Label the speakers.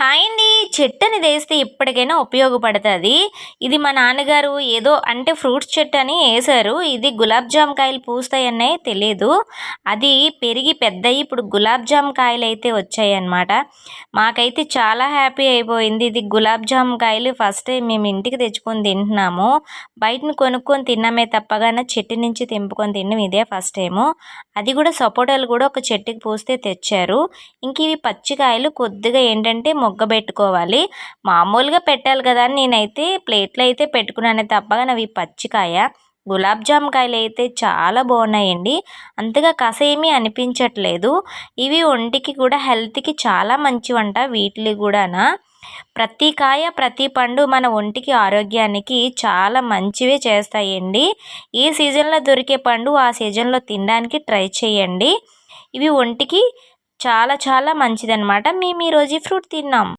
Speaker 1: Hi అండి. చెట్టు అనేది ఏస్తే ఎప్పటికైనా ఉపయోగపడతది. ఇది మా నాన్నగారు ఏదో అంటే ఫ్రూట్స్ చెట్టు అని ఏశారు. ఇది గులాబ్ జామ్ కాయలు పూస్తాయనే తెలీదు. అది పెరిగి పెద్దయి ఇప్పుడు గులాబ్ జామ్ కాయలైతే వచ్చాయన్నమాట. మాకైతే చాలా హ్యాపీ అయిపోయింది. ఇది గులాబ్ జామ్ కాయలు ఫస్ట్ టైం మేము ఇంటికి తెచ్చుకొని తింటున్నాము. బయటన కొనుక్కొని తిన్నామే తప్పగాన చెట్టు నుంచి తెంపుకొని తినడం ఇదే ఫస్ట్ టైము. అది కూడా సపోటాలు కూడా ఒక చెట్టుకి పూస్తే తెచ్చారు. ఇంక ఇవి పచ్చికాయలు కొద్దిగా ఏంటంటే మొగ్గబెట్టుకోవాలి. మామూలుగా పెట్టాలి కదా అని నేనైతే ప్లేట్‌లో అయితే పెట్టుకున్నానే తప్ప అవి పచ్చికాయ. గులాబ్ జామ్ కాయలైతే చాలా బాగున్నాయండి. అంతగా కసేమీ అనిపించట్లేదు. ఇవి ఒంటికి కూడా హెల్త్‌కి చాలా మంచివంట వీటిలి గూడాన. ప్రతి కాయ, ప్రతి పండు మన ఒంటికి, ఆరోగ్యానికి చాలా మంచివే చేస్తాయండి. ఏ సీజన్‌లో దొరికే పండు ఆ సీజన్‌లో తినడానికి ట్రై చేయండి. ఇవి ఒంటికి చాలా చాలా మంచిదనమాట. మేము ఈరోజు ఈ ఫ్రూట్ తిన్నాం.